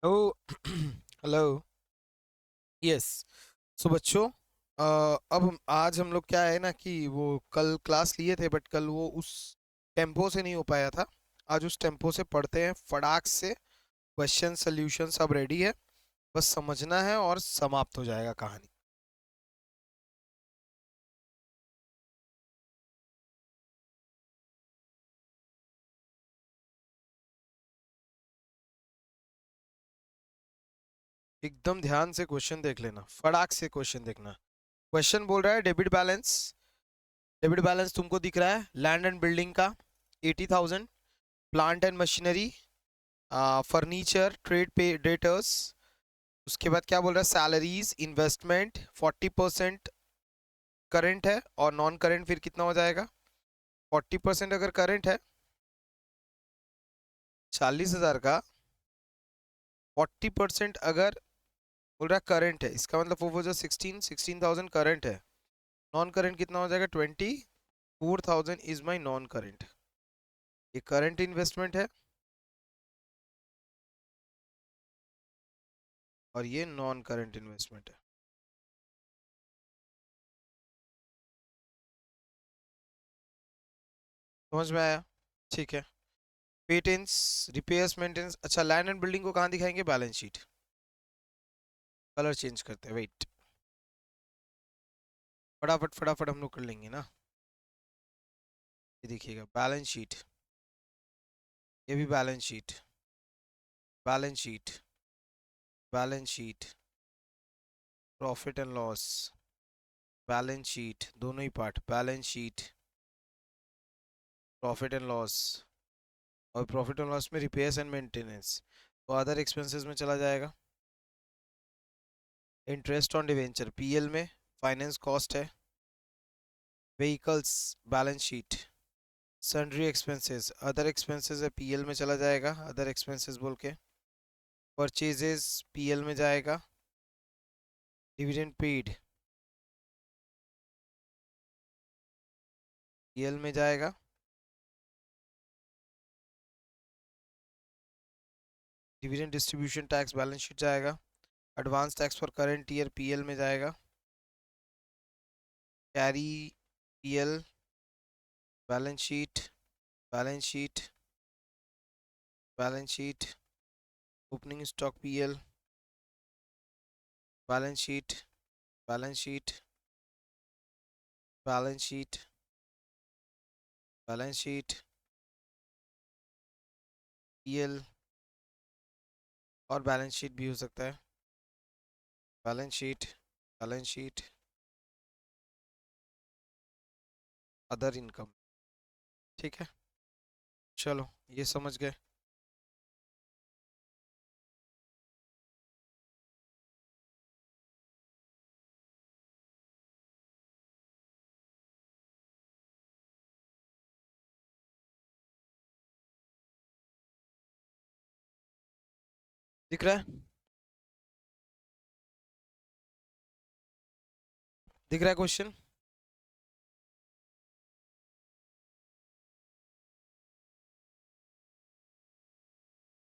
ओ hello. Yes. सो बच्चों, आज हम लोग क्या है ना कि वो कल क्लास लिए थे बट कल वो उस टेम्पो से नहीं हो पाया था। आज उस टेम्पो से पढ़ते हैं फटाक से। क्वेश्चन सोल्यूशन सब रेडी है, बस समझना है और समाप्त हो जाएगा कहानी। एकदम ध्यान से क्वेश्चन देख लेना, फटाक से क्वेश्चन देखना। क्वेश्चन बोल रहा है डेबिट बैलेंस। डेबिट बैलेंस तुमको दिख रहा है लैंड एंड बिल्डिंग का 80,000, plant and machinery, furniture, trade पे डेटर्स। उसके बाद क्या बोल रहा है, सैलरीज, इन्वेस्टमेंट 40% करंट है और नॉन करंट फिर कितना हो जाएगा। 40% अगर करंट है 40,000 का, 40% अगर बोल रहा है करंट है, इसका मतलब वो जो 16,000 करंट है। नॉन करंट कितना हो जाएगा, 24,000 इज माई नॉन करंट। ये करंट इन्वेस्टमेंट है और ये नॉन करंट इन्वेस्टमेंट है। समझ में आया? ठीक है। Patents, repairs, maintenance. अच्छा, लैंड एंड बिल्डिंग को कहाँ दिखाएंगे, बैलेंस शीट। कलर चेंज करते हैं, वेट। फटाफट फटाफट हम लोग कर लेंगे ना। ये देखिएगा बैलेंस शीट, ये भी balance sheet, balance sheet, balance sheet, profit and loss, balance sheet, दोनों ही part, balance sheet, profit and loss. और प्रॉफिट एंड लॉस में रिपेयर्स एंड मेंटेनेंस तो अदर एक्सपेंसेस में चला जाएगा। इंटरेस्ट ऑन डिवेंचर पीएल में, फाइनेंस कॉस्ट है। Vehicles, balance sheet. Sundry expenses, other expenses है, पीएल में चला जाएगा, अदर एक्सपेंसेस बोल के। परचेजेस पीएल में जाएगा। डिविडेंड पेड पीएल में जाएगा। Dividend distribution tax balance sheet जाएगा। Advance tax for current year PL में जाएगा। Carry PL, balance sheet, balance sheet, balance sheet. Opening stock PL, balance sheet, balance sheet, balance sheet, balance sheet, PL. और balance sheet भी हो सकता है। Balance sheet, balance sheet, other income. ठीक है, चलो ये समझ गए। दिख रहा है? दिख रहा है क्वेश्चन?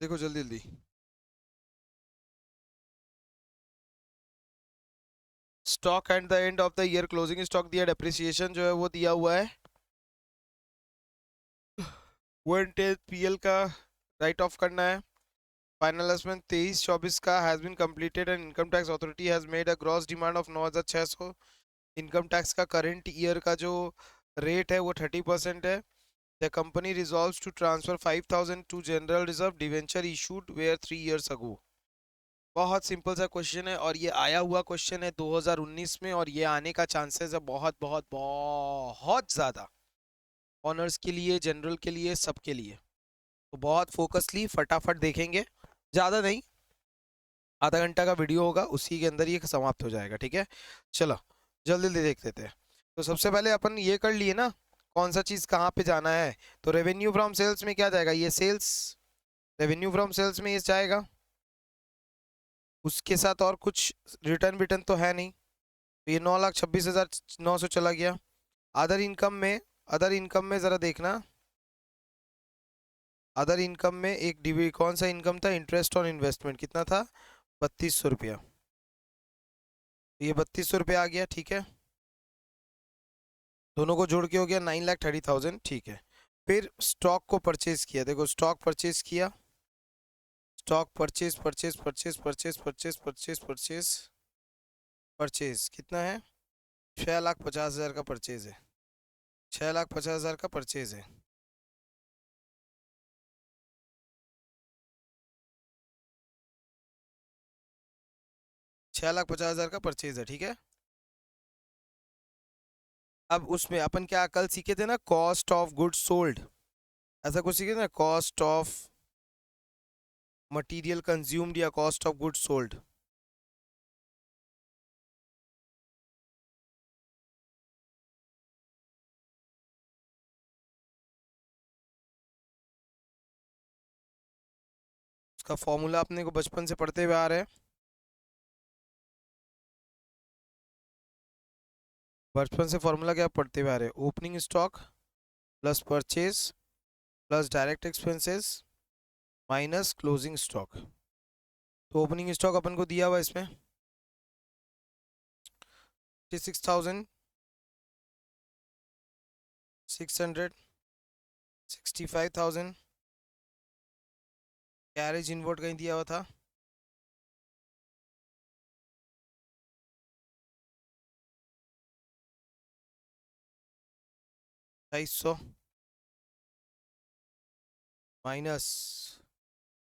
देखो जल्दी जल्दी। Stock at the end of the year, closing stock दिया, डेप्रिसिएशन जो है वो दिया हुआ है 1/10 पीएल का, राइट ऑफ करना है। फाइनल असेसमेंट 23-24 का has been completed and income tax authority has made a gross demand of 9,600। Income tax का करंट ईयर का जो रेट है वो 30% है। The company resolves to transfer 5,000 to general reserve debenture issued were 3 years ago. बहुत simple सा question है और ये आया हुआ क्वेश्चन है 2019 में, और ये आने का चांसेस है बहुत बहुत बहुत ज़्यादा। ऑनर्स के लिए, जनरल के लिए, सबके लिए। तो बहुत फोकसली फटाफट देखेंगे, ज़्यादा नहीं, आधा घंटा का वीडियो होगा, उसी के अंदर ये समाप्त हो जाएगा। ठीक है, चलो जल्दी जल्दी देख लेते हैं। तो सबसे पहले अपन ये कर लिए ना, कौन सा चीज़ कहाँ पे जाना है। तो रेवेन्यू फ्रॉम सेल्स में क्या जाएगा, ये सेल्स, रेवेन्यू फ्रॉम सेल्स में ये जाएगा। उसके साथ और कुछ रिटर्न विटर्न तो है नहीं, तो ये 9,26,900 चला गया। अदर इनकम में, अदर इनकम में ज़रा देखना, अदर इनकम में एक डिवी कौन सा इनकम था, इंटरेस्ट ऑन इन्वेस्टमेंट, कितना था, 3200 रुपया। ये 3200 रुपया आ गया, ठीक है। दोनों को जोड़ के हो गया 9,30,000, ठीक है। फिर स्टॉक को परचेज किया, देखो स्टॉक परचेज किया, stock purchase purchase purchase purchase purchase purchase purchase purchase कितना है, 6,50,000 का परचेज है, 6,50,000 का परचेज है। 6,50,000 का परचेज है, ठीक है। अब उसमें अपन क्या कल सीखे थे ना, कॉस्ट ऑफ गुड्स सोल्ड, ऐसा कुछ सीखे थे ना, कॉस्ट ऑफ मटेरियल कंज्यूम्ड या कॉस्ट ऑफ गुड्स सोल्ड। उसका फॉर्मूला अपने को बचपन से पढ़ते हुए आ रहे हैं। बचपन से फॉर्मूला क्या पढ़ते हुए आ रहे हैं, opening stock plus purchase plus direct expenses minus closing stock. तो ओपनिंग स्टॉक अपन को दिया हुआ इसमें 56,600, 65,000, कैरेज इनवर्ट कहीं दिया हुआ था, ₹2,200 माइनस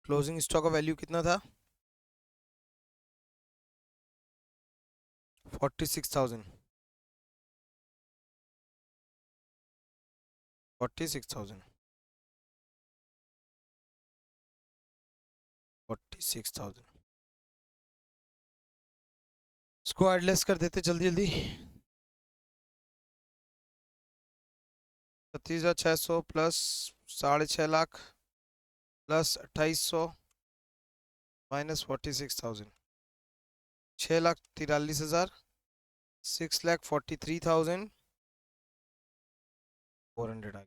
क्लोजिंग स्टॉक का वैल्यू कितना था, 46,000, 46,000, 46,000। इसको एडलेस कर देते जल्दी जल्दी, 36,600 प्लस 6.5 लाख प्लस 2,800 माइनस 46,000, 6,43,000, 6,43,400 आ गया।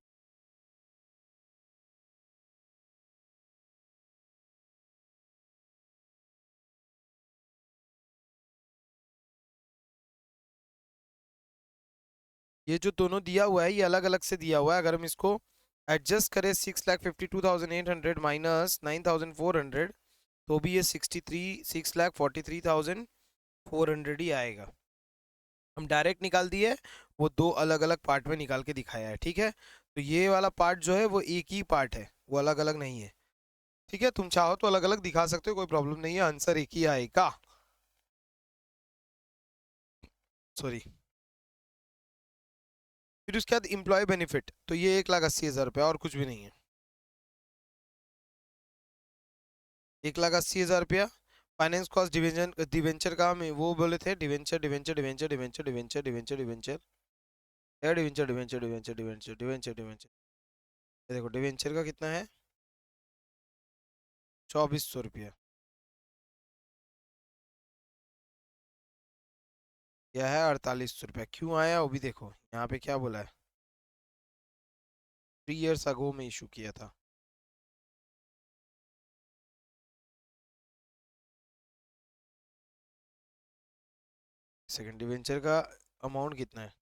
ये जो दोनों दिया हुआ है ये अलग अलग से दिया हुआ है, अगर हम इसको एडजस्ट करें 6,52,800 माइनस 9,400, तो भी ये 6,43,400 ही आएगा। हम डायरेक्ट निकाल दिए, वो दो अलग अलग पार्ट में निकाल के दिखाया है, ठीक है। तो ये वाला पार्ट जो है वो एक ही पार्ट है, वो अलग अलग नहीं है, ठीक है। तुम चाहो तो अलग अलग दिखा सकते हो, कोई प्रॉब्लम नहीं है, आंसर एक ही आएगा। सॉरी। फिर उसके बाद इम्प्लॉय बेनिफिट, तो ये 1,80,000 रुपया और कुछ भी नहीं है, 1,80,000 रुपया। फाइनेंस कॉस्ट डिवेंचर डिवेंचर का हम वो बोले थे, debenture debenture debenture debenture debenture debenture debenture debenture debenture debenture debenture debenture debenture, ये देखो डिवेंचर का कितना है, 2,400 रुपया। यह है 4,800 रुपया, क्यों आया वो भी देखो, यहाँ पे क्या बोला है, 3 years अगो में इशू किया था। सेकंड डिवेंचर का अमाउंट कितना है,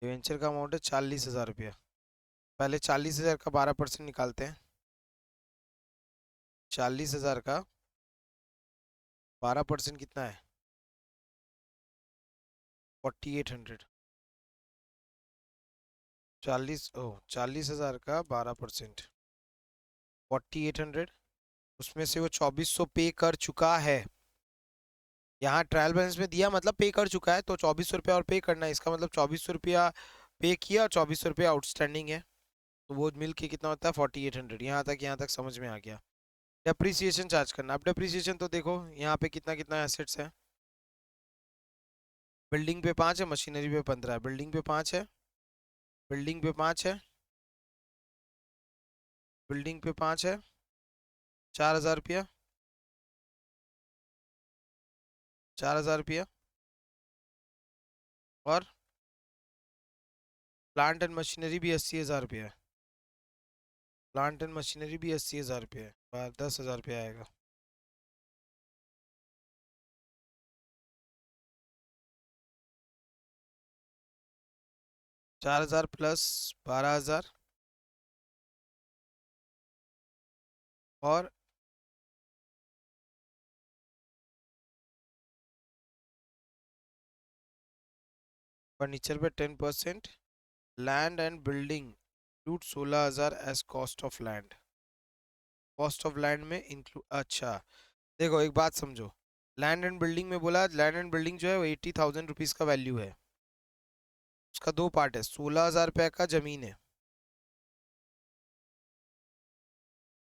डिवेंचर का अमाउंट है 40,000 रुपया। पहले 40,000 का 12% निकालते हैं, 40,000 का 12% कितना है, 4,800। 40,000 का 12%, 4,800। उसमें से वो 2,400 पे कर चुका है, यहाँ ट्रायल बैलेंस में दिया मतलब पे कर चुका है, तो 2,400 रुपया और पे करना है, इसका मतलब 2,400 रुपया पे किया और 2,400 रुपया आउटस्टैंडिंग है, तो वो मिल के कितना होता है 4,800। यहाँ तक समझ में आ गया। डेप्रिसिएशन चार्ज करना, अब डेप्रिसिएशन तो देखो यहाँ पे कितना कितना एसेट्स है, बिल्डिंग पे 5 है, मशीनरी पे 15 है, बिल्डिंग पे 5 है, बिल्डिंग पे 5 है, बिल्डिंग पे 5 है, 4,000 रुपया, 4,000 रुपया, और प्लांट एंड मशीनरी भी 80,000 रुपया है, प्लांट एंड मशीनरी भी 80,000 रुपये है, 10,000 रुपये आएगा। 4,000 प्लस 12,000 और फर्नीचर पे 10%। Land and building include 16,000 as cost of land. Cost of land में इंक्लूड, अच्छा देखो एक बात समझो। लैंड एंड बिल्डिंग में बोला, लैंड एंड बिल्डिंग जो है वो 80,000 रुपीज़ का वैल्यू है। उसका दो पार्ट है, 16,000 रुपये का जमीन है,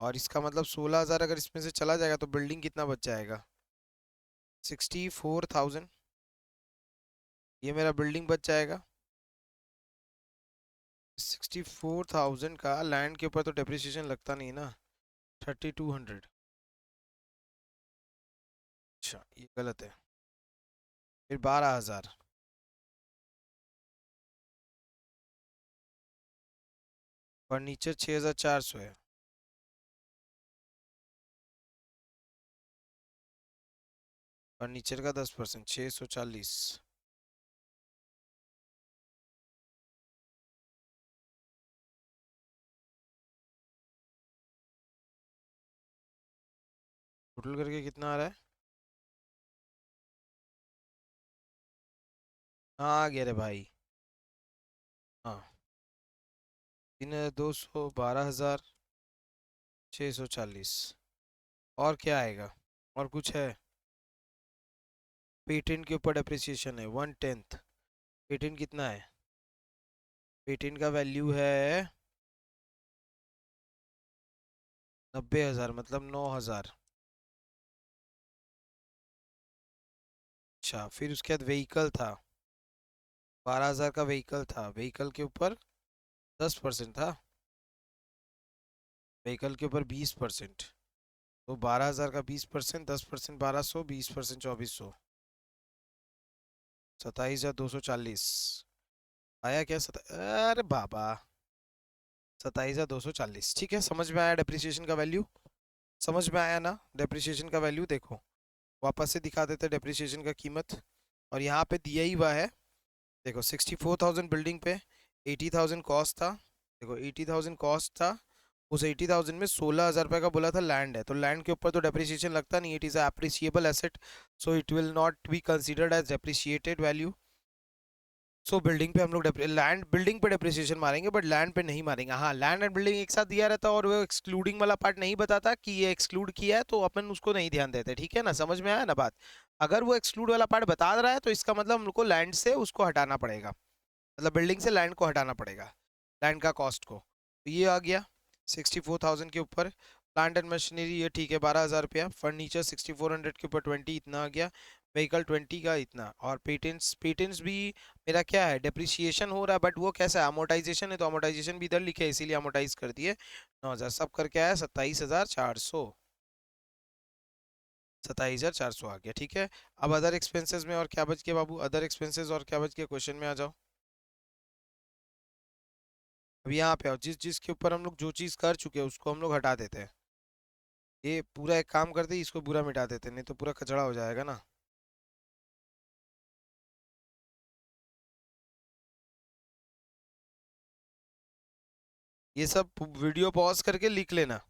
और इसका मतलब 16,000 अगर इसमें से चला जाएगा तो बिल्डिंग कितना बच जाएगा? 64,000। ये मेरा बिल्डिंग बच जाएगा। 64,000 का लैंड के ऊपर तो डेप्रिसिएशन लगता नहीं ना, 3,200। अच्छा ये गलत है। फिर 12,000। फर्नीचर 6,400 है। फर्नीचर का 10%, 640। टोटल करके कितना आ रहा है? हाँ आ गया रे भाई। हाँ, 3,200, 12,640। और क्या आएगा? और कुछ है? पेटेंट के ऊपर डेप्रिसिएशन है 1/10। पेटेंट कितना है? पेटेंट का वैल्यू है 90,000, मतलब 9,000। अच्छा फिर उसके बाद व्हीकल था, 12,000 का व्हीकल था। व्हीकल के ऊपर 10% था, व्हीकल के ऊपर 20%। तो 12,000 का 20%, 10% 1,200, 20% 2,400, 27,240 आया क्या? अरे बाबा, 27,240। ठीक है, समझ में आया डेप्रिसिएशन का वैल्यू? समझ में आया ना डेप्रिसिएशन का वैल्यू? देखो वापस से दिखा देते डेप्रिसिएशन का कीमत, और यहाँ पे दिया ही हुआ है। देखो 64,000 बिल्डिंग पे, 80,000 कॉस्ट था। देखो 80,000 कॉस्ट था, उस 80,000 में 16,000 रुपये का बोला था लैंड है, तो लैंड के ऊपर तो डेप्रिसिएशन लगता नहीं, it is appreciable asset, so it will not be considered as depreciated value. So building पे हम लोग लैंड बिल्डिंग पे डेप्रिसिएशन मारेंगे, बट लैंड पे नहीं मारेंगे। हाँ लैंड एंड बिल्डिंग एक साथ दिया रहता और वो एक्सक्लूडिंग वाला पार्ट नहीं बताता कि ये एक्सक्लूड किया है, तो अपन उसको नहीं ध्यान देते। ठीक है ना, समझ में आया ना बात? अगर वो एक्सक्लूड वाला पार्ट बता रहा है तो इसका मतलब हमको लैंड से उसको हटाना पड़ेगा, मतलब बिल्डिंग से लैंड को हटाना पड़ेगा, लैंड का कॉस्ट को। तो ये आ गया 64,000 के ऊपर। प्लांट एंड मशीनरी ये ठीक है 12,000 रुपया। फर्नीचर 6,400 के ऊपर 20 इतना आ गया। व्हीकल 20 का इतना। और पेटेंट्स, पेटेंट्स भी मेरा क्या है, डेप्रिसिएशन हो रहा है, बट वो कैसा है, अमोटाइजेशन है, तो अमोटाइजेशन भी इधर लिखे है इसीलिए अमोटाइज कर दिए। 9,000 सब करके आया 27,400। 27,400 आ गया। ठीक है, अब अदर एक्सपेंसेस में और क्या बच गया बाबू? अदर एक्सपेंसेस और क्या बच गया, क्वेश्चन में आ जाओ। अब यहाँ पे आओ, जिस जिस के ऊपर हम लोग जो चीज़ कर चुके हैं उसको हम लोग हटा देते हैं। ये पूरा एक काम करते हैं, इसको पूरा मिटा देते हैं, नहीं तो पूरा कचड़ा हो जाएगा ना। ये सब वीडियो पॉज करके लिख लेना।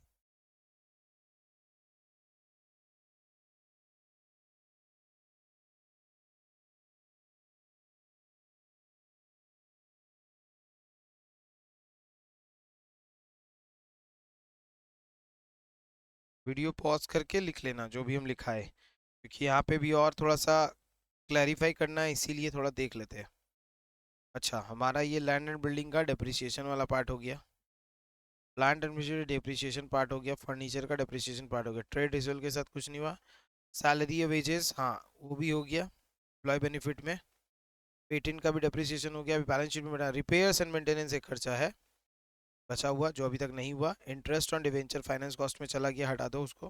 वीडियो पॉज करके लिख लेना जो भी हम लिखा है, क्योंकि यहाँ पे भी और थोड़ा सा क्लैरिफाई करना है, इसीलिए थोड़ा देख लेते हैं। अच्छा हमारा ये लैंड एंड बिल्डिंग का डेप्रिसिएशन वाला पार्ट हो गया, plant and machinery depreciation part हो गया, फर्नीचर का डेप्रिसिएशन पार्ट हो गया। ट्रेड रिजल्ट के साथ कुछ नहीं हुआ। सैलरी या वेजेस, हाँ वो भी हो गया एम्प्लॉय बेनिफिट में। पेटेंट का भी डेप्रिसिएशन हो गया, अभी बैलेंस शीट में बैठा। रिपेयर्स एंड मेंटेनेंस एक खर्चा है बचा हुआ जो अभी तक नहीं हुआ। Interest on debenture finance cost में चला गया, हटा दो उसको।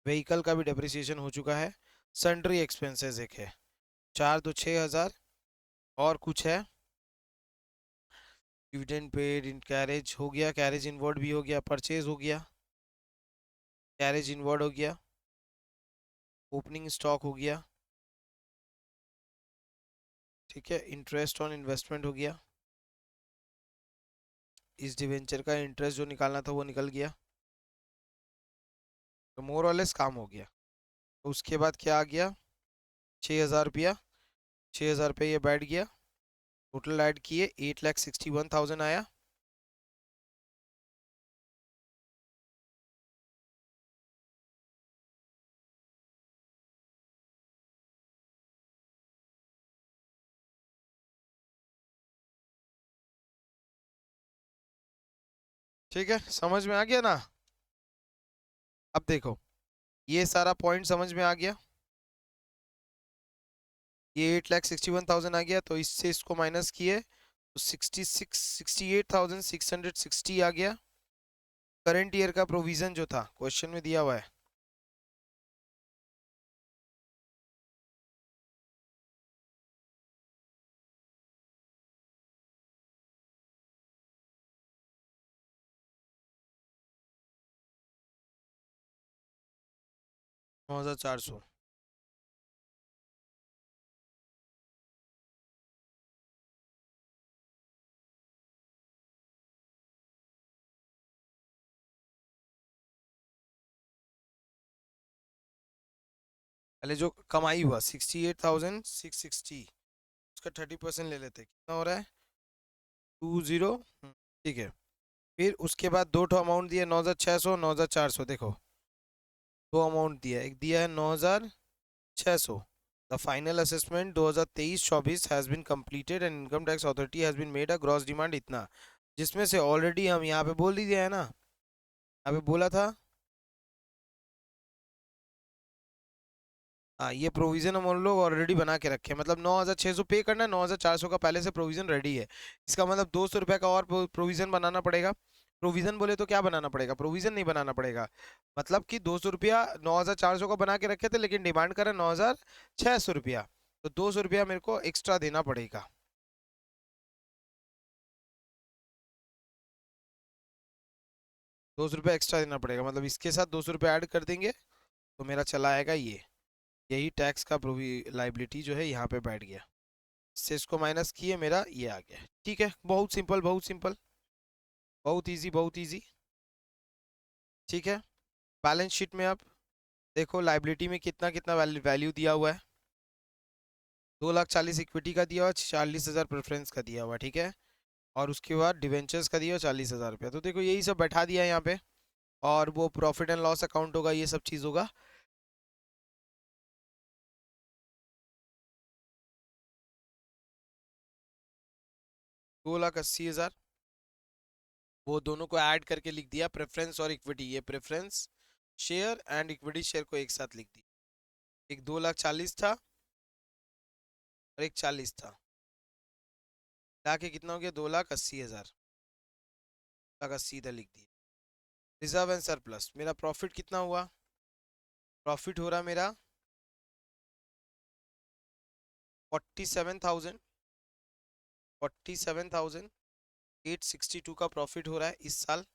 व्हीकल का भी डेप्रिसिएशन हो चुका है। सन्ड्री एक्सपेंसेस एक है, 4 तो 6,000। और कुछ है? डिविडेंड पेड इन कैरेज हो गया, कैरेज इनवर्ड भी हो गया, परचेज हो गया, कैरेज इनवर्ड हो गया, ओपनिंग स्टॉक हो गया, ठीक है, इंटरेस्ट ऑन इन्वेस्टमेंट हो गया, इस डिवेंचर का इंटरेस्ट जो निकालना था वो निकल गया, तो मोर और लेस काम हो गया। तो उसके बाद क्या आ गया, 6,000 रुपया, 6,000 रुपये ये बैठ गया, टोटल ऐड किए 8,61,000 आया। ठीक है, समझ में आ गया ना? अब देखो, ये सारा पॉइंट समझ में आ गया, ये 8,61,000 आ गया, तो इससे इसको माइनस किए तो 68,660 आ गया। करंट ईयर का प्रोविजन जो था क्वेश्चन में दिया हुआ है, नौ हजार चार सौ। पहले जो कमाई हुआ 68,660, उसका 30% ले लेते, कितना हो रहा है, 20। ठीक है, फिर उसके बाद दो ठो अमाउंट दिया, 9,600, 9,400। देखो, दो अमाउंट दिया, एक दिया है 9,600। The final assessment 2023-24 has been completed and income tax authority has been made a gross demand इतना, जिसमें से ऑलरेडी हम यहाँ पे बोल दिया है ना, यहाँ पे बोला था। हाँ, ये प्रोविजन हम उन लोग ऑलरेडी बना के रखे हैं, मतलब 9,600 पे करना है, 9,400 का पहले से प्रोविजन रेडी है। इसका मतलब 200 रुपये का और प्रोविजन बनाना पड़ेगा। प्रोविजन बोले तो क्या बनाना पड़ेगा, प्रोविजन नहीं बनाना पड़ेगा, मतलब कि 200 रुपया 9,400 का बना के रखे थे, लेकिन डिमांड कर रहे 9,600 रुपया, तो 200 रुपया मेरे को एक्स्ट्रा देना पड़ेगा। 200 रुपया एक्स्ट्रा देना पड़ेगा, मतलब इसके साथ 200 रुपया ऐड कर देंगे तो मेरा चला आएगा ये, यही टैक्स का प्रोवी लाइबिलिटी जो है यहाँ पे बैठ गया, इससे इसको माइनस किए मेरा ये आ गया। ठीक है, बहुत सिंपल, बहुत सिंपल, बहुत इजी, बहुत इजी। ठीक है, बैलेंस शीट में अब देखो, लाइबिलिटी में कितना कितना वैल्यू दिया हुआ है, 2,40,000 इक्विटी का दिया हुआ है, 40,000 प्रेफरेंस का दिया हुआ है, ठीक है, और उसके बाद डिवेंचर्स का दिया हुआ 40,000 रुपया। तो देखो यही सब बैठा दिया है यहाँ पे, और वो प्रॉफिट एंड लॉस अकाउंट होगा, ये सब चीज़ होगा। 2,80,000, वो दोनों को ऐड करके लिख दिया, प्रेफरेंस और इक्विटी, ये preference share and equity share को एक साथ लिख दिया। एक 2,40,000 था और एक 40 था, जाके कितना हो गया, 2,80,000, 2,80,000 इधर लिख दिया। रिजर्व एंड सरप्लस, मेरा प्रॉफिट कितना हुआ, प्रॉफिट हो रहा मेरा 47,000, 47,862 का प्रॉफिट हो रहा है इस साल।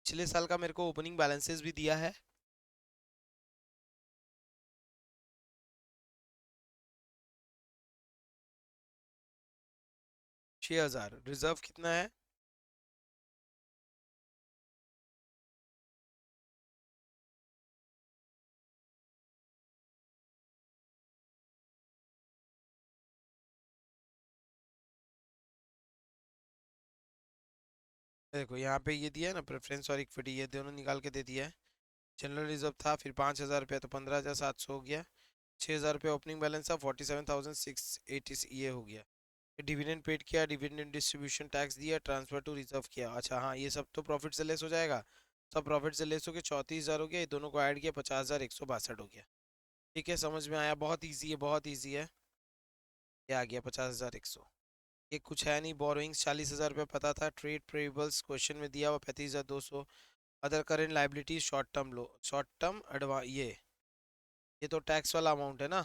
पिछले साल का मेरे को ओपनिंग बैलेंसेस भी दिया है, छह हजार। रिजर्व कितना है, देखो यहाँ पे ये दिया है ना, प्रेफरेंस और इक्विटी, ये दोनों निकाल के दे दिया है। जनरल रिजर्व था, फिर 5,000 रुपया, तो 15,700 हो गया। 6,000 रुपया ओपनिंग बैलेंस था, 47,680 ये हो गया। डिविडेंड पेड किया, डिविडेंड डिस्ट्रीब्यूशन टैक्स दिया, ट्रांसफर टू रिजर्व किया। अच्छा हाँ, ये सब तो प्रॉफिट से लेस हो जाएगा, सब प्रॉफिट से लेस हो गया, 34,000 हो गया, ये दोनों को ऐड किया, 50,162 हो गया। ठीक है, समझ में आया, बहुत ईजी है, बहुत ईजी है। ये आ गया 50,100। ये कुछ है नहीं, बोरोइंग्स 40,000 रुपया पता था, ट्रेड पेबल्स क्वेश्चन में दिया हुआ 35,200, other current liability short term लो, शॉर्ट टर्म एडवा ये तो टैक्स वाला अमाउंट है ना,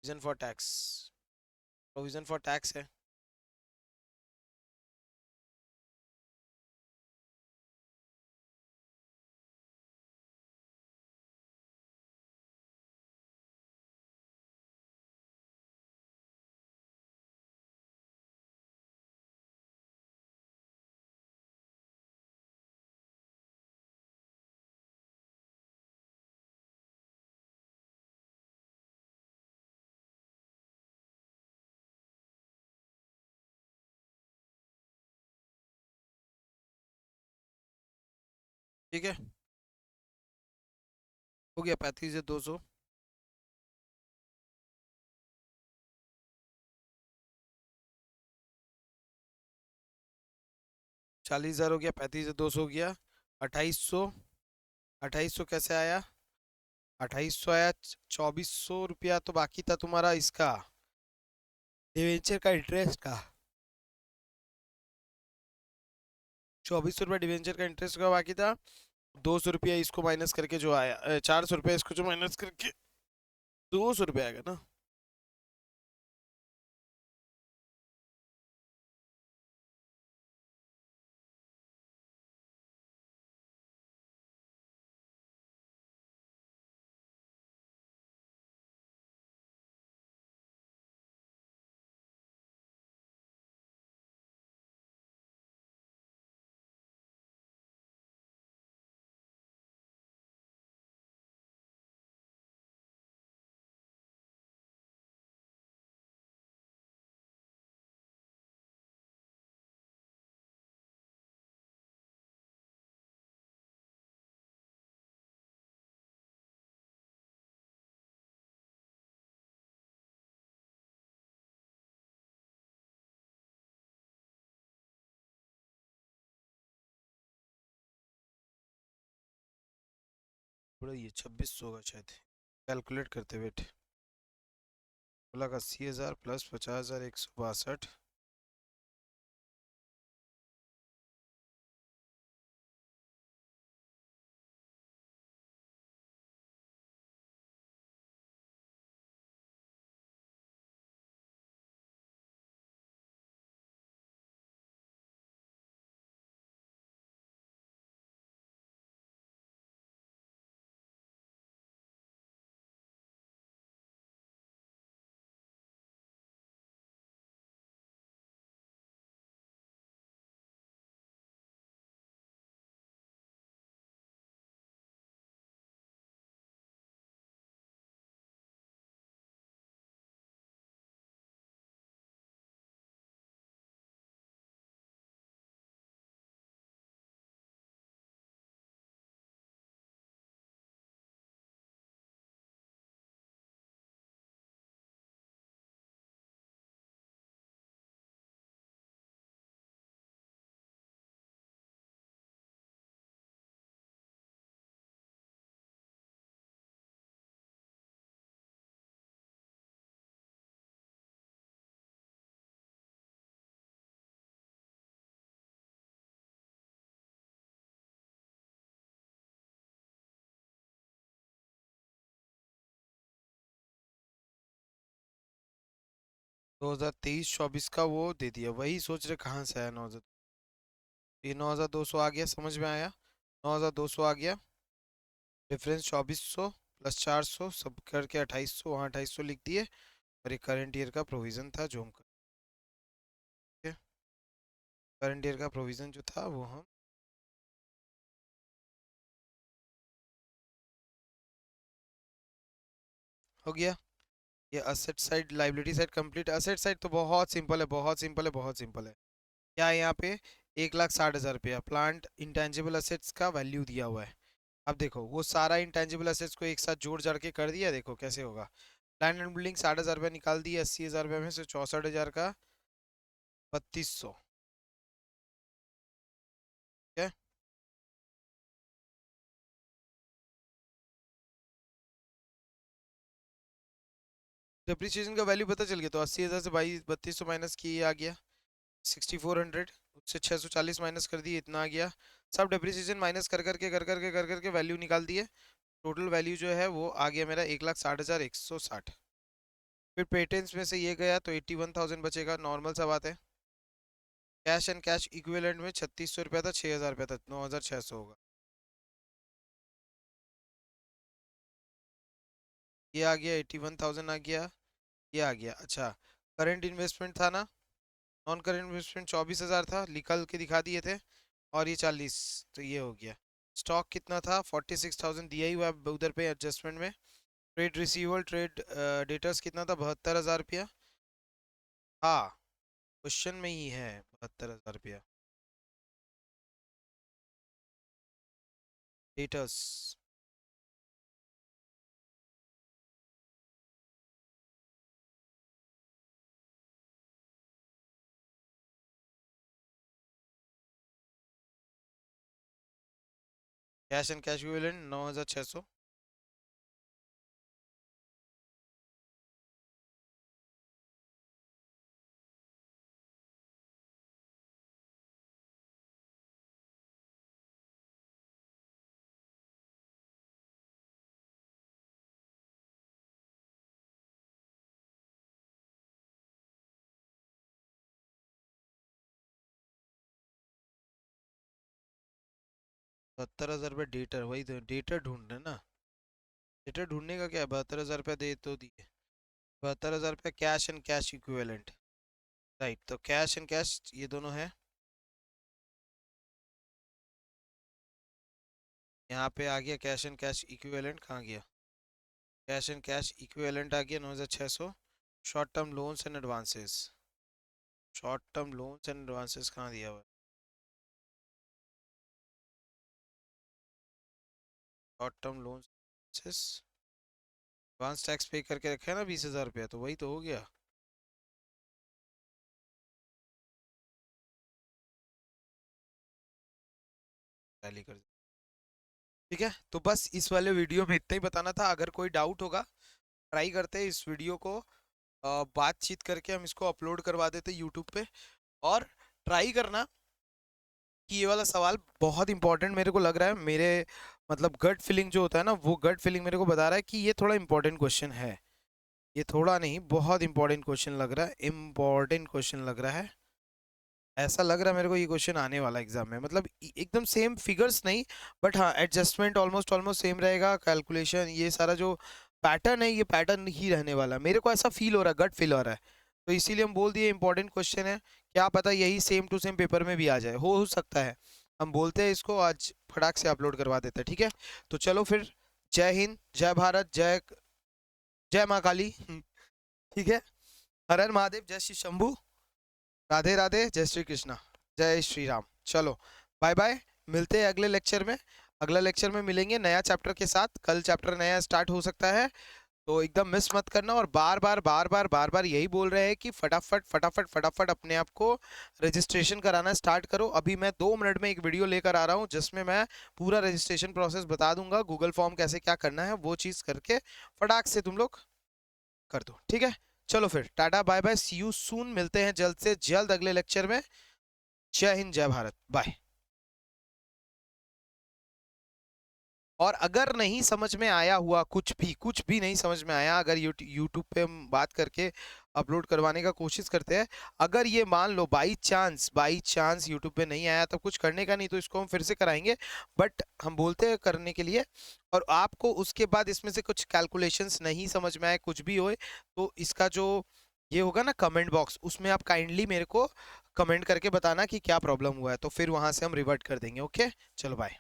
provision for tax, provision for tax है। ठीक है, हो गया 35,200। 40,000 हो गया, 35,200 हो गया। 2800। 2800 कैसे आया? 2800 आया, 2400 रुपया तो बाकी था तुम्हारा इसका, डिवेंचर का इंटरेस्ट का। 2400 रुपया डिवेंचर का इंटरेस्ट का बाकी था। 200 रुपया इसको माइनस करके जो आया, 400 रुपया इसको जो माइनस करके 200 रुपया आएगा ना। बड़ा ये 2600 का शायद, कैलकुलेट करते वेट। 1,80,000 प्लस 50,162। दो हजार तेईस चौबीस का वो दे दिया, वही सोच रहे कहाँ से आया 9,000। ये 9,200 आ गया, समझ में आया। 9,200 आ गया, डिफरेंस 2400 प्लस 400 सब करके 2800, वहाँ 2800 लिख दिए। और ये करंट ईयर का प्रोविजन था जो हम करंट ईयर का प्रोविजन जो था वो हम हो गया। ये asset side liability side complete. Asset side तो बहुत सिंपल है, बहुत सिंपल है, बहुत सिंपल है। क्या है यहाँ पे? 1,60,000 रुपया प्लांट इंटेंजिबल असेट्स का वैल्यू दिया हुआ है। अब देखो वो सारा इंटेंजिबल असेट्स को एक साथ जोड़ जाड़ के कर दिया, देखो कैसे होगा। लैंड एंड बिल्डिंग 60,000 रुपया निकाल दिए, 80,000 रुपया में से 64,000 का 3,200। ठीक है, डिप्रिसिएशन का वैल्यू पता चल गया। तो 80,000 से 3200 माइनस किए आ गया 6,400। उससे 640 माइनस कर दिए, इतना आ गया। सब डिप्रिसिएशन माइनस कर करके वैल्यू निकाल दिए। टोटल वैल्यू जो है वो आ गया मेरा 1,60,160। फिर पेटेंट्स में से ये गया तो 81,000 बचेगा, नॉर्मल सा बात है। कैश एंड कैश इक्विवेलेंट में 3,600 रुपया था, 6,000 रुपया था, 9,600 होगा। ये आ गया 81,000 आ गया। ये आ गया। अच्छा, करंट इन्वेस्टमेंट था ना, नॉन करंट इन्वेस्टमेंट 24,000 था, निकल के दिखा दिए थे। और ये 40, तो ये हो गया। स्टॉक कितना था? 46,000 दिया ही हुआ है उधर पे एडजस्टमेंट में। ट्रेड रिसीवेबल ट्रेड डेटर्स कितना था? 72,000 रुपया। हाँ, क्वेश्चन में ही है 72,000 रुपया। Debtors. Cash and cash equivalent 9600। ₹72,000 debtor, वही तो डेटर ढूंढना ना। डेटर ढूंढने का क्या है, ₹72,000 दे तो दिए। ₹72,000 cash and cash equivalent. Right, तो कैश एंड कैश ये दोनों है। यहाँ पे आ गया कैश एंड कैश इक्विवेलेंट, कहाँ गया? कैश एंड कैश इक्विवेलेंट आ गया 9600। Short term loans and advances, short term loans and advances कहाँ दिया हुआ है? Short term loans, advance tax पे करके रखा है ना ₹20,000, तो वही तो हो गया। टैली कर। ठीक है, तो बस इस वाले वीडियो में इतना ही बताना था। अगर कोई डाउट होगा, ट्राई करते हैं इस वीडियो को बातचीत करके हम इसको अपलोड करवा देते यूट्यूब पे। और ट्राई करना कि ये वाला सवाल बहुत इंपॉर्टेंट मेरे को लग रहा है। मेरे मतलब गट फीलिंग जो होता है ना, वो गट फीलिंग मेरे को बता रहा है कि ये थोड़ा इंपॉर्टेंट क्वेश्चन है। ये थोड़ा नहीं, बहुत इंपॉर्टेंट क्वेश्चन लग रहा है, इंपॉर्टेंट क्वेश्चन लग रहा है। ऐसा लग रहा है मेरे को ये क्वेश्चन आने वाला एग्जाम में, मतलब एकदम सेम फिगर्स नहीं, बट हाँ एडजस्टमेंट ऑलमोस्ट ऑलमोस्ट सेम रहेगा, कैलकुलेशन ये सारा जो पैटर्न है ये पैटर्न ही रहने वाला है। मेरे को ऐसा फील हो रहा है, गट फील हो रहा है, तो इसीलिए हम बोल दिए इंपॉर्टेंट क्वेश्चन है। क्या पता यही सेम टू सेम पेपर में भी आ जाए, हो सकता है। हम बोलते हैं इसको आज फटाक से अपलोड करवा देते हैं, ठीक है। तो चलो फिर, जय हिंद, जय भारत, जय माँ काली। ठीक है, हर हर महादेव, जय श्री शंभू, राधे राधे, जय श्री कृष्णा, जय श्री राम। चलो बाय बाय, मिलते हैं अगले लेक्चर में। अगला लेक्चर में मिलेंगे नया चैप्टर के साथ। कल चैप्टर नया स्टार्ट हो सकता है, तो एकदम मिस मत करना। और बार बार यही बोल रहे हैं कि फटाफट फटाफट फटाफट अपने आप को रजिस्ट्रेशन कराना स्टार्ट करो। अभी मैं 2 मिनट में एक वीडियो लेकर आ रहा हूँ जिसमें मैं पूरा रजिस्ट्रेशन प्रोसेस बता दूंगा, गूगल फॉर्म कैसे क्या करना है वो चीज़ करके फटाक से तुम लोग कर दो, ठीक है। चलो फिर टाटा bye bye, see you soon, मिलते हैं जल्द से जल्द अगले लेक्चर में। जय हिंद, जय भारत, बाय। और अगर नहीं समझ में आया हुआ, कुछ भी नहीं समझ में आया, अगर यूट्यूब पे हम बात करके अपलोड करवाने का कोशिश करते हैं, अगर ये मान लो बाई चांस यूट्यूब पे नहीं आया, तो कुछ करने का नहीं, तो इसको हम फिर से कराएंगे। बट हम बोलते हैं करने के लिए। और आपको उसके बाद इसमें से कुछ कैलकुलेशंस नहीं समझ में आए, कुछ भी होए, तो इसका जो ये होगा ना कमेंट बॉक्स, उसमें आप काइंडली मेरे को कमेंट करके बताना कि क्या प्रॉब्लम हुआ है, तो फिर वहां से हम रिवर्ट कर देंगे। ओके, चलो बाय।